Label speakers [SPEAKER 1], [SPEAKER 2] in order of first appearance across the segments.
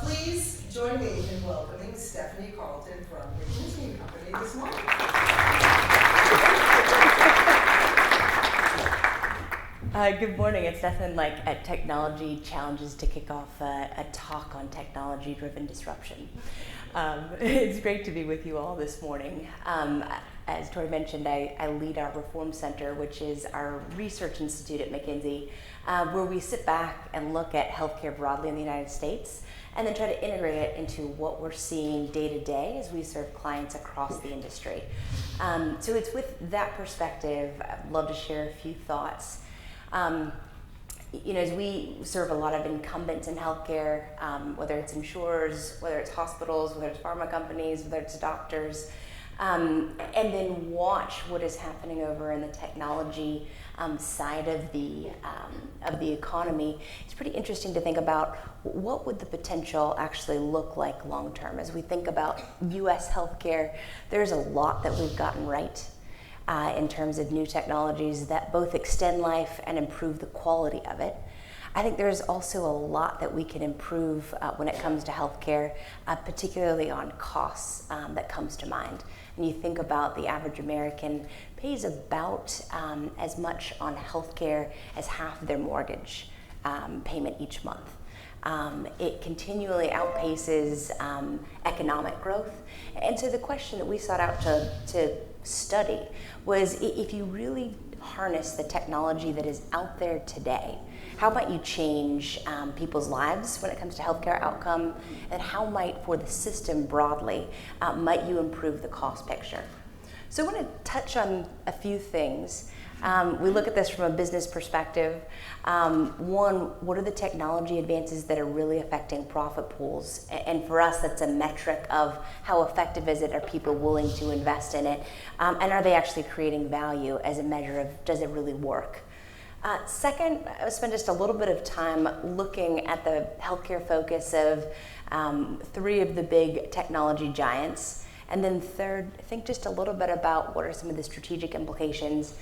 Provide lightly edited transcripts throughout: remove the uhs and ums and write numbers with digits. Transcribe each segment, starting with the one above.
[SPEAKER 1] Please join me in welcoming Stephanie Carlton from Mckinsey & Company this morning.
[SPEAKER 2] Good morning. It's nothing like at Technology Challenges to kick off a talk on technology-driven disruption. It's great to be with you all this morning. As Tory mentioned, I lead our Reform Center, which is our research institute at McKinsey, where we sit back and look at healthcare broadly in the United States, and then try to integrate it into what we're seeing day to day as we serve clients across the industry. So it's with that perspective, I'd love to share a few thoughts. As we serve a lot of incumbents in healthcare, whether it's insurers, whether it's hospitals, whether it's pharma companies, whether it's doctors, and then watch what is happening over in the technology side of the economy. It's pretty interesting to think about what would the potential actually look like long term. As we think about U.S. healthcare, there's a lot that we've gotten right in terms of new technologies that both extend life and improve the quality of it. I think there's also a lot that we can improve when it comes to healthcare, particularly on costs that comes to mind. When you think about the average American pays about as much on healthcare as half of their mortgage payment each month. It continually outpaces economic growth. And so the question that we sought out to study was, if you really harness the technology that is out there today, how might you change people's lives when it comes to healthcare outcome, and how might, for the system broadly, might you improve the cost picture? So I want to touch on a few things. We look at this from a business perspective. One, what are the technology advances that are really affecting profit pools? And for us, that's a metric of how effective is it, are people willing to invest in it, and are they actually creating value as a measure of, does it really work? Second, I spent just a little bit of time looking at the healthcare focus of three of the big technology giants. And then third, think just a little bit about what are some of the strategic implications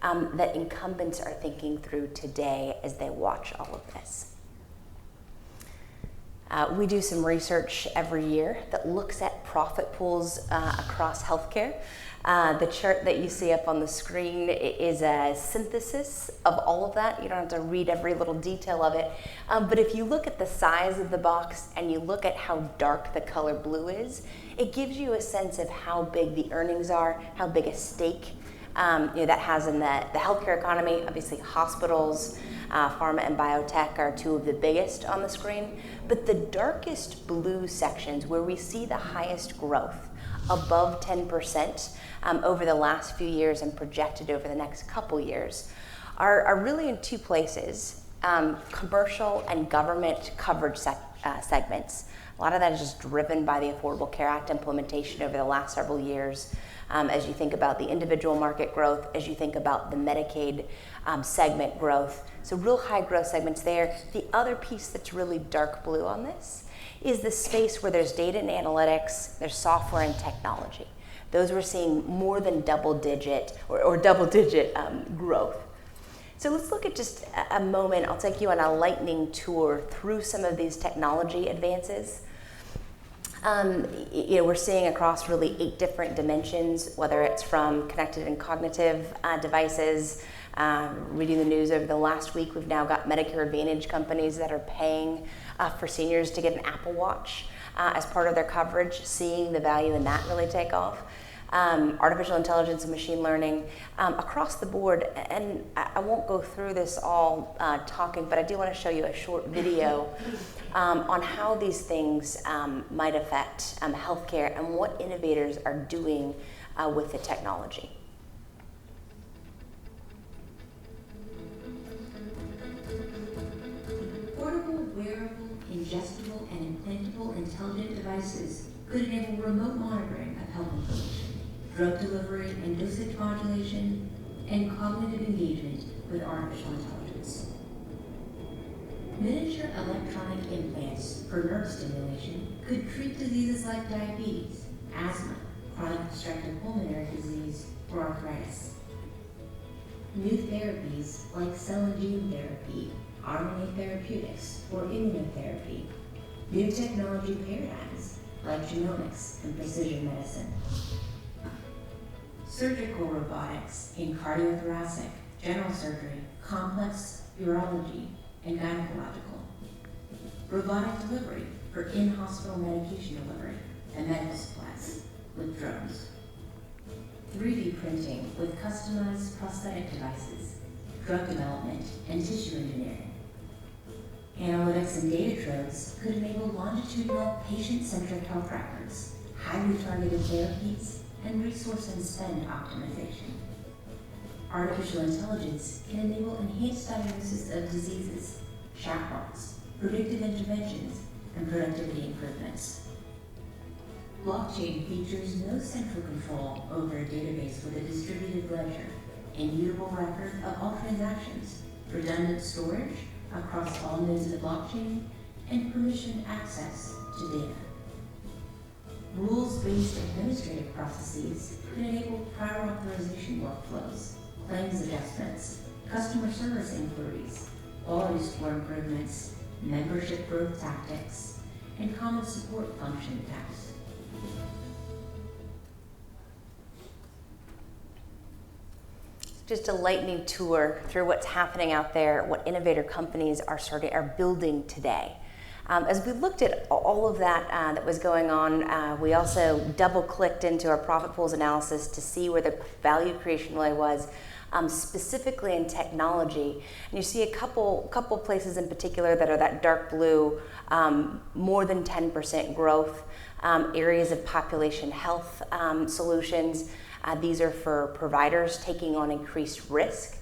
[SPEAKER 2] that incumbents are thinking through today as they watch all of this. We do some research every year that looks at profit pools across healthcare. The chart that you see up on the screen is a synthesis of all of that. You don't have to read every little detail of it. But if you look at the size of the box and you look at how dark the color blue is, it gives you a sense of how big the earnings are, how big a stake that has in the healthcare economy. Obviously, hospitals, pharma and biotech are two of the biggest on the screen. But the darkest blue sections, where we see the highest growth, above 10% over the last few years and projected over the next couple years, are really in two places: commercial and government coverage segments. A lot of that is just driven by the Affordable Care Act implementation over the last several years. As you think about the individual market growth, as you think about the Medicaid segment growth. So real high growth segments there. The other piece that's really dark blue on this is the space where there's data and analytics, there's software and technology. Those we're seeing more than double-digit or double-digit growth. So let's look at just a moment. I'll take you on a lightning tour through some of these technology advances. We're seeing across really 8 different dimensions, whether it's from connected and cognitive devices. Reading the news over the last week, we've now got Medicare Advantage companies that are paying for seniors to get an Apple Watch as part of their coverage, seeing the value in that really take off. Artificial intelligence and machine learning across the board. And I won't go through this all talking, but I do want to show you a short video on how these things might affect healthcare and what innovators are doing with the technology.
[SPEAKER 3] Portable, wearable, ingestible, and implantable intelligent devices could enable remote monitoring of health information, drug delivery and dosage modulation, and cognitive engagement with artificial intelligence. Miniature electronic implants for nerve stimulation could treat diseases like diabetes, asthma, chronic obstructive pulmonary disease, or arthritis. New therapies like cell and gene therapy, RNA therapeutics, or immunotherapy new technology paradigms like genomics and precision medicine, surgical robotics in cardiothoracic, general surgery, complex urology, and gynecological, robotic delivery for in-hospital medication delivery and medical supplies with drones, 3D printing with customized prosthetic devices, drug development, and tissue engineering. Analytics and data troves could enable longitudinal patient-centric health records, highly targeted therapies, and resource and spend optimization. Artificial intelligence can enable enhanced diagnosis of diseases, chatbots, predictive interventions, and productivity improvements. Blockchain features no central control over a database with a distributed ledger, immutable record of all transactions, redundant storage across all nodes of the blockchain, and permissioned access to data. Rules-based administrative processes can enable prior authorization workflows, claims adjustments, customer service inquiries, quality score improvements, membership growth tactics, and common support function tasks.
[SPEAKER 2] Just a lightning tour through what's happening out there, what innovator companies are building today. As we looked at all of that that was going on, we also double-clicked into our profit pools analysis to see where the value creation really was, specifically in technology. And you see a couple places in particular that are that dark blue, more than 10% growth, areas of population health solutions. These are for providers taking on increased risk.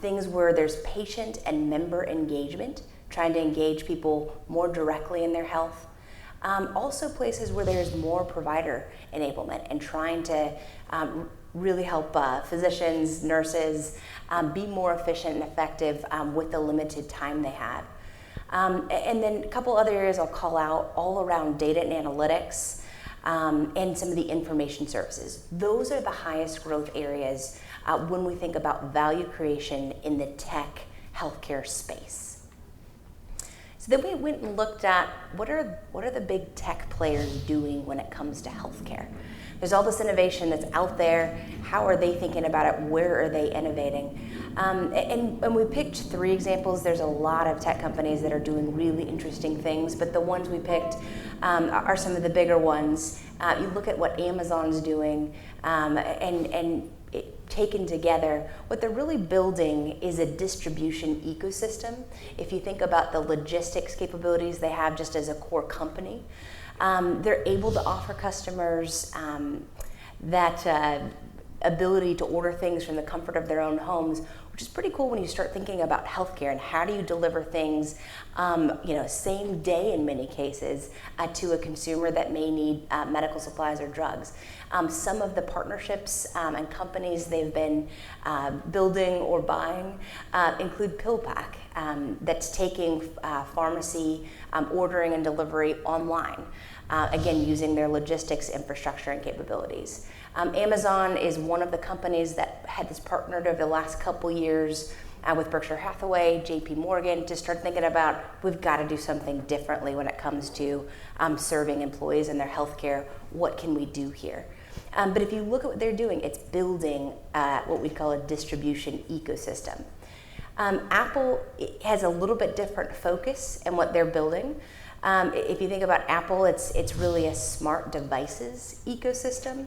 [SPEAKER 2] Things where there's patient and member engagement, trying to engage people more directly in their health. Also places where there's more provider enablement and trying to really help physicians, nurses be more efficient and effective with the limited time they have. And then a couple other areas I'll call out all around data and analytics. And some of the information services. Those are the highest growth areas when we think about value creation in the tech healthcare space. So then we went and looked at what are the big tech players doing when it comes to healthcare. There's all this innovation that's out there. How are they thinking about it? Where are they innovating? And we picked 3 examples. There's a lot of tech companies that are doing really interesting things, but the ones we picked are some of the bigger ones. You look at what Amazon's doing, and taken together, what they're really building is a distribution ecosystem. If you think about the logistics capabilities they have just as a core company, they're able to offer customers that ability to order things from the comfort of their own homes, which is pretty cool when you start thinking about healthcare and how do you deliver things, same day in many cases, to a consumer that may need medical supplies or drugs. Some of the partnerships and companies they've been building or buying include PillPack, that's taking pharmacy ordering and delivery online, again, using their logistics infrastructure and capabilities. Amazon is one of the companies that has partnered over the last couple years with Berkshire Hathaway, JP Morgan, to start thinking about we've got to do something differently when it comes to serving employees in their healthcare. What can we do here? But if you look at what they're doing, it's building what we call a distribution ecosystem. Apple has a little bit different focus in what they're building. If you think about Apple, it's really a smart devices ecosystem.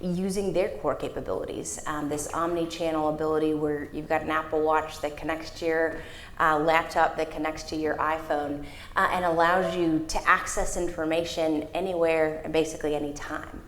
[SPEAKER 2] Using their core capabilities, this omni-channel ability where you've got an Apple Watch that connects to your laptop, that connects to your iPhone, and allows you to access information anywhere and basically anytime.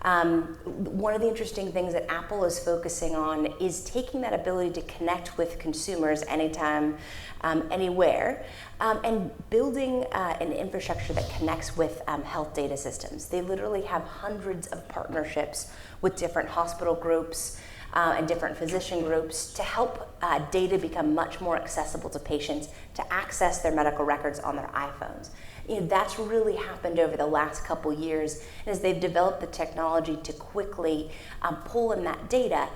[SPEAKER 2] One of the interesting things that Apple is focusing on is taking that ability to connect with consumers anytime, anywhere, and building an infrastructure that connects with health data systems. They literally have hundreds of partnerships with different hospital groups and different physician groups to help data become much more accessible to patients to access their medical records on their iPhones. That's really happened over the last couple years. And as they've developed the technology to quickly pull in that data,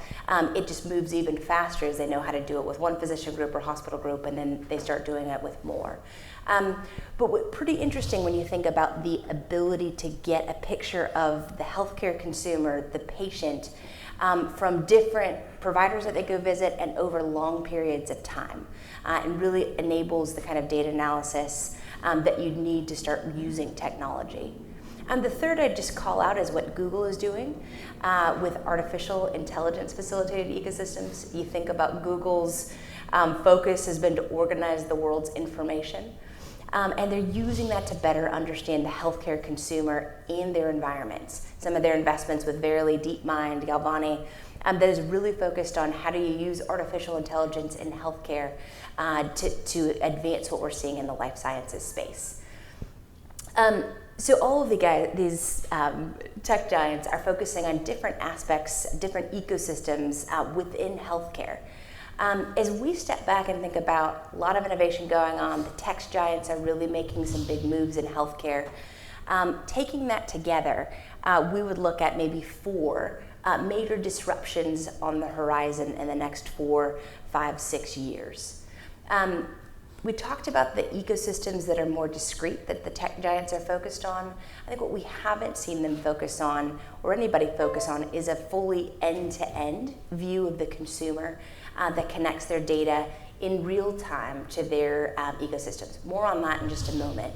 [SPEAKER 2] it just moves even faster as they know how to do it with one physician group or hospital group, and then they start doing it with more. But what's pretty interesting when you think about the ability to get a picture of the healthcare consumer, the patient, from different providers that they go visit and over long periods of time. And really enables the kind of data analysis that you need to start using technology. And the third I'd just call out is what Google is doing with artificial intelligence facilitated ecosystems. You think about Google's focus has been to organize the world's information. And they're using that to better understand the healthcare consumer and their environments. Some of their investments with Verily, DeepMind, Galvani, that is really focused on how do you use artificial intelligence in healthcare to advance what we're seeing in the life sciences space. So all of these tech giants are focusing on different aspects, different ecosystems within healthcare. As we step back and think about a lot of innovation going on, the tech giants are really making some big moves in healthcare. Taking that together, we would look at maybe 4 major disruptions on the horizon in the next 4, 5, 6 years. We talked about the ecosystems that are more discrete that the tech giants are focused on. I think what we haven't seen them focus on, or anybody focus on, is a fully end-to-end view of the consumer that connects their data in real time to their ecosystems. More on that in just a moment.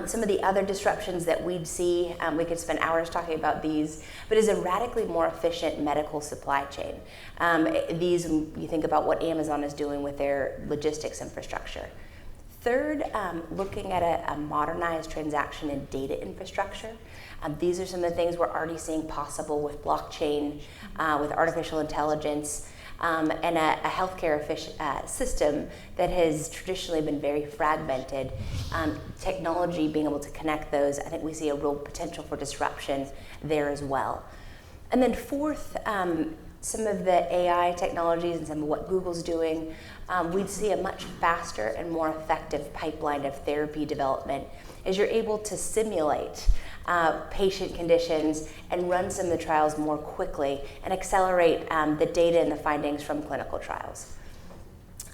[SPEAKER 2] Some of the other disruptions that we'd see, we could spend hours talking about these, but is a radically more efficient medical supply chain. These, you think about what Amazon is doing with their logistics infrastructure. Third, looking at a modernized transaction and data infrastructure. These are some of the things we're already seeing possible with blockchain, with artificial intelligence, and a healthcare system that has traditionally been very fragmented. Technology being able to connect those, I think we see a real potential for disruption there as well. And then fourth, some of the AI technologies and some of what Google's doing, we'd see a much faster and more effective pipeline of therapy development as you're able to simulate patient conditions and run some of the trials more quickly and accelerate the data and the findings from clinical trials.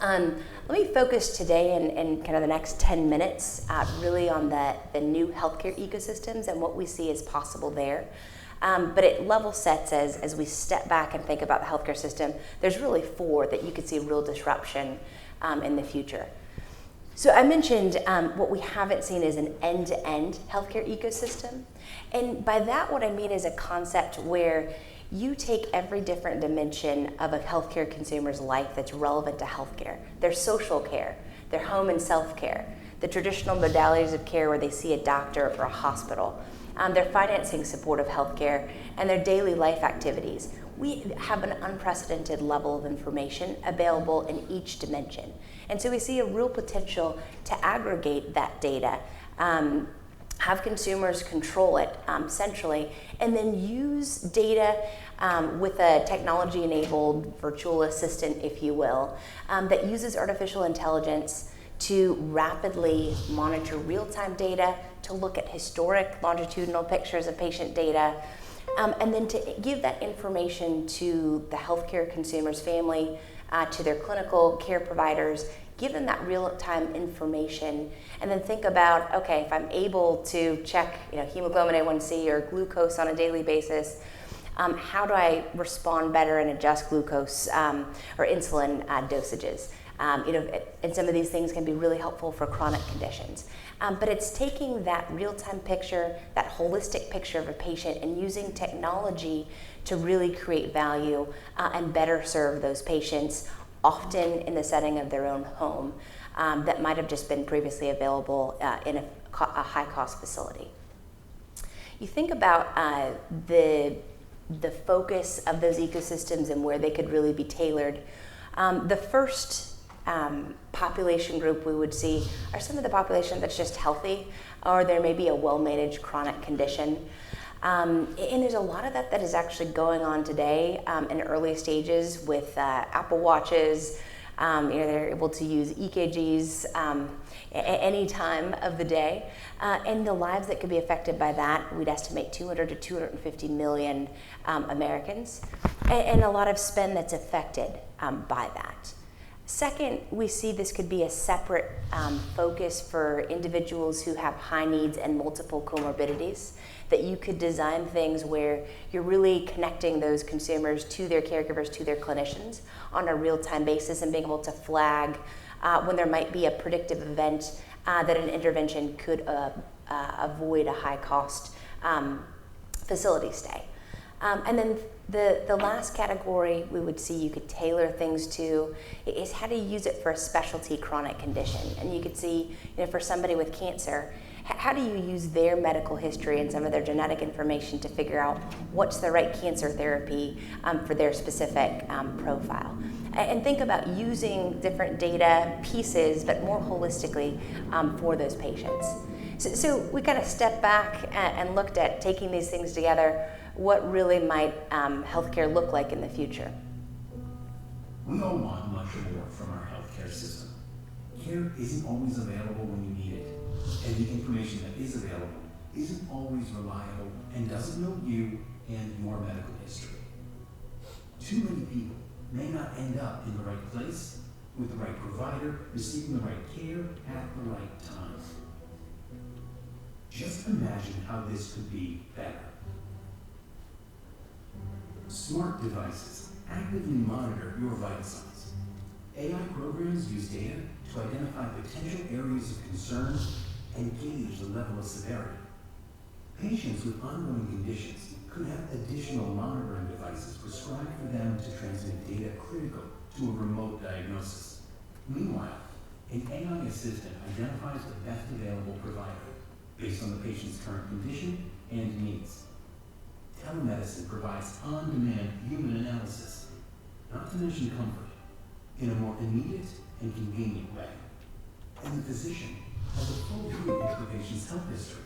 [SPEAKER 2] Let me focus today in kind of the next 10 minutes really on the new healthcare ecosystems and what we see as possible there. But it level sets as we step back and think about the healthcare system. There's really 4 that you could see real disruption in the future. So I mentioned what we haven't seen is an end-to-end healthcare ecosystem. And by that, what I mean is a concept where you take every different dimension of a healthcare consumer's life that's relevant to healthcare. Their social care, their home and self-care, the traditional modalities of care where they see a doctor or a hospital, their financing support of healthcare, and their daily life activities. We have an unprecedented level of information available in each dimension. And so we see a real potential to aggregate that data, have consumers control it centrally, and then use data with a technology-enabled virtual assistant, if you will, that uses artificial intelligence to rapidly monitor real-time data, to look at historic longitudinal pictures of patient data, and then to give that information to the healthcare consumer's family, to their clinical care providers, give them that real-time information, and then think about, okay, if I'm able to check hemoglobin A1C or glucose on a daily basis, how do I respond better and adjust glucose or insulin dosages? And some of these things can be really helpful for chronic conditions. But it's taking that real-time picture, that holistic picture of a patient, and using technology to really create value and better serve those patients, often in the setting of their own home, that might have just been previously available in a high-cost facility. You think about the focus of those ecosystems and where they could really be tailored. The first population group we would see are some of the population that's just healthy, or there may be a well-managed chronic condition. And there's a lot of that is actually going on today in early stages with Apple Watches. They're able to use EKGs any time of the day. And the lives that could be affected by that, we'd estimate 200 to 250 million Americans, and a lot of spend that's affected by that. Second, we see this could be a separate focus for individuals who have high needs and multiple comorbidities, that you could design things where you're really connecting those consumers to their caregivers, to their clinicians on a real-time basis, and being able to flag when there might be a predictive event that an intervention could avoid a high-cost facility stay. And then the last category we would see you could tailor things to is how to use it for a specialty chronic condition. And you could see, for somebody with cancer, how do you use their medical history and some of their genetic information to figure out what's the right cancer therapy for their specific profile. And think about using different data pieces, but more holistically for those patients. So we kind of stepped back and looked at taking these things together. What really might healthcare look like in the future?
[SPEAKER 4] We all want much more from our healthcare system. Care isn't always available when you need it, and the information that is available isn't always reliable and doesn't know you and your medical history. Too many people may not end up in the right place, with the right provider, receiving the right care at the right time. Just imagine how this could be better. Smart devices actively monitor your vital signs. AI programs use data to identify potential areas of concern and gauge the level of severity. Patients with ongoing conditions could have additional monitoring devices prescribed for them to transmit data critical to a remote diagnosis. Meanwhile, an AI assistant identifies the best available provider based on the patient's current condition and needs. Telemedicine provides on-demand human analysis, not to mention comfort, in a more immediate and convenient way. And the physician has a full view of the patient's health history,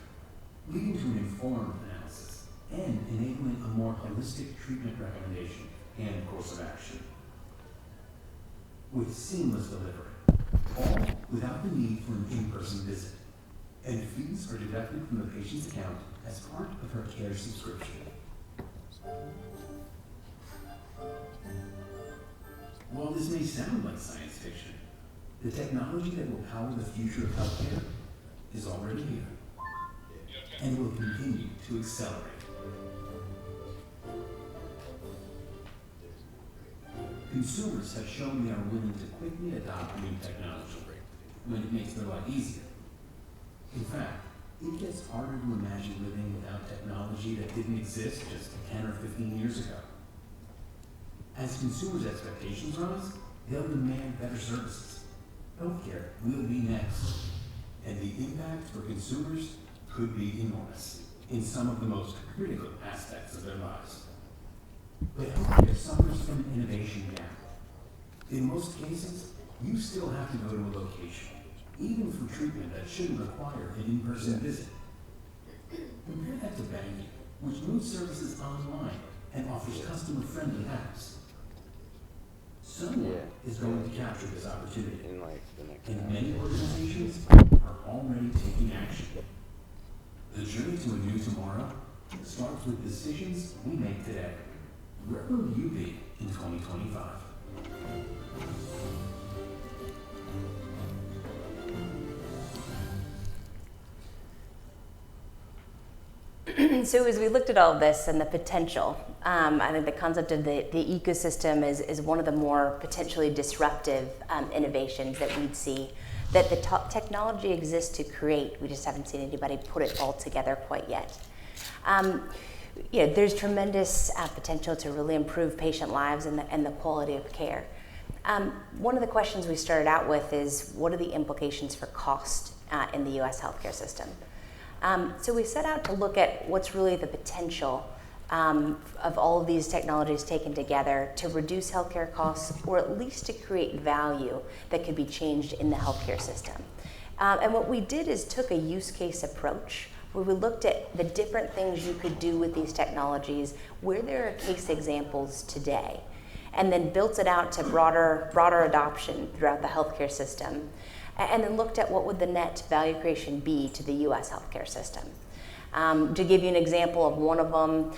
[SPEAKER 4] leading to an informed analysis and enabling a more holistic treatment recommendation and course of action. With seamless delivery, all without the need for an in-person visit. And fees are deducted from the patient's account as part of her care subscription. While this may sound like science fiction, the technology that will power the future of healthcare is already here and will continue to accelerate. Consumers have shown they are willing to quickly adopt new technology when it makes their life easier. In fact, it gets harder to imagine living without technology that didn't exist just 10 or 15 years ago. As consumers' expectations rise, they'll demand better services. Healthcare will be next, and the impact for consumers could be enormous in some of the most critical aspects of their lives. But healthcare suffers from an innovation gap. In most cases, you still have to go to a location, even for treatment that shouldn't require an in-person visit. Compare that to banking, which moves services online and offers customer-friendly apps. Someone is going to capture this opportunity, and many organizations are already taking action. The journey to a new tomorrow starts with decisions we make today. Where will you be in 2025?
[SPEAKER 2] So as we looked at all of this and the potential, I think the concept of the ecosystem is one of the more potentially disruptive innovations that we'd see, that the technology exists to create. We just haven't seen anybody put it all together quite yet. There's tremendous potential to really improve patient lives and the quality of care. One of the questions we started out with is, what are the implications for cost in the U.S. healthcare system? So we set out to look at what's really the potential of all of these technologies taken together to reduce healthcare costs, or at least to create value that could be changed in the healthcare system. And what we did is took a use case approach where we looked at the different things you could do with these technologies, where there are case examples today, and then built it out to broader adoption throughout the healthcare system, and then looked at what would the net value creation be to the U.S. healthcare system. To give you an example of one of them,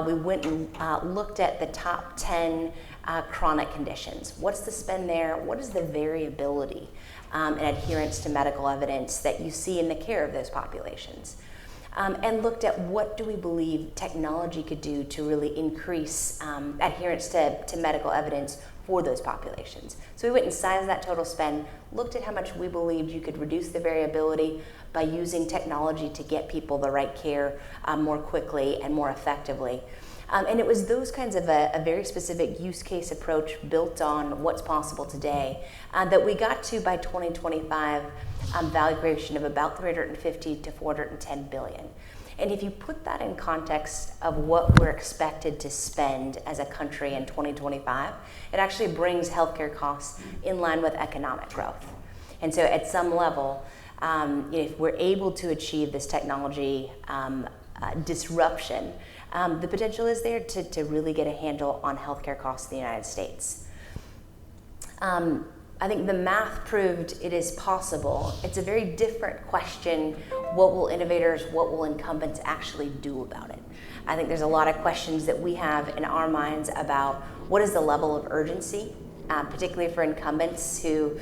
[SPEAKER 2] we went and looked at the top 10 chronic conditions? What's the spend there? What is the variability and adherence to medical evidence that you see in the care of those populations? And looked at what do we believe technology could do to really increase adherence to medical evidence for those populations. So we went and sized that total spend, looked at how much we believed you could reduce the variability by using technology to get people the right care more quickly and more effectively. And it was those kinds of a very specific use case approach built on what's possible today that we got to by 2025 value creation of about 350 to 410 billion. And if you put that in context of what we're expected to spend as a country in 2025, it actually brings healthcare costs in line with economic growth. And so at some level, if we're able to achieve this technology disruption, the potential is there to really get a handle on healthcare costs in the United States. I think the math proved it is possible. It's a very different question, what will innovators, what will incumbents actually do about it? I think there's a lot of questions that we have in our minds about what is the level of urgency, particularly for incumbents who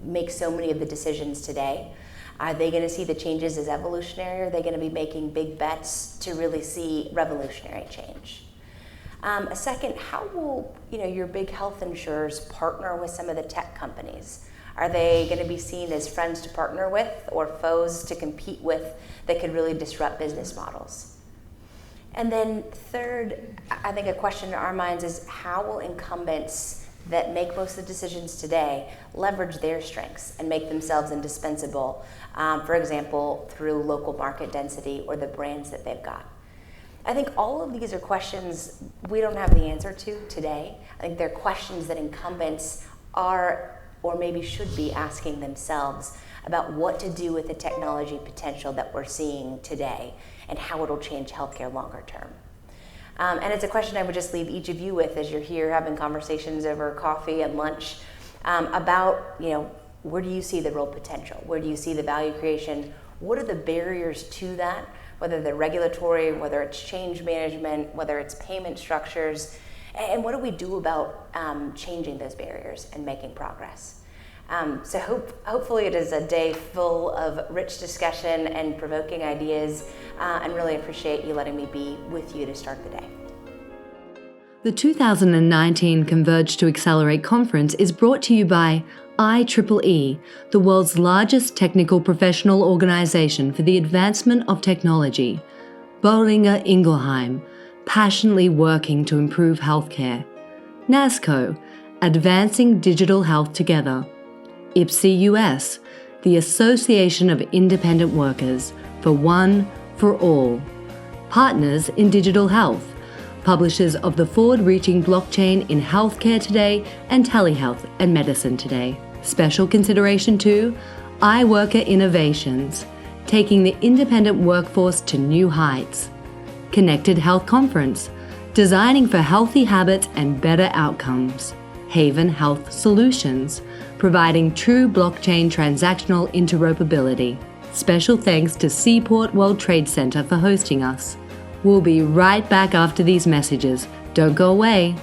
[SPEAKER 2] make so many of the decisions today. Are they going to see the changes as evolutionary, or are they going to be making big bets to really see revolutionary change? A second, how will your big health insurers partner with some of the tech companies? Are they going to be seen as friends to partner with or foes to compete with that could really disrupt business models? And then third, I think a question in our minds is how will incumbents that make most of the decisions today leverage their strengths and make themselves indispensable, for example, through local market density or the brands that they've got? I think all of these are questions we don't have the answer to today. I think they're questions that incumbents are or maybe should be asking themselves about what to do with the technology potential that we're seeing today and how it'll change healthcare longer term. And it's a question I would just leave each of you with as you're here having conversations over coffee and lunch about, where do you see the real potential? Where do you see the value creation? What are the barriers to that? Whether they're regulatory, whether it's change management, whether it's payment structures, and what do we do about changing those barriers and making progress? So hopefully it is a day full of rich discussion and provoking ideas, and really appreciate you letting me be with you to start the day.
[SPEAKER 5] The 2019 Converge to Accelerate conference is brought to you by IEEE, the world's largest technical professional organization for the advancement of technology, Boehringer Ingelheim, passionately working to improve healthcare, NASCO, advancing digital health together, IPSI US, the Association of Independent Workers, for one, for all, Partners in Digital Health, publishers of the forward-reaching blockchain in Healthcare Today and Telehealth and Medicine Today. Special consideration to iWorker Innovations, taking the independent workforce to new heights. Connected Health Conference, designing for healthy habits and better outcomes. Haven Health Solutions, providing true blockchain transactional interoperability. Special thanks to Seaport World Trade Center for hosting us. We'll be right back after these messages. Don't go away.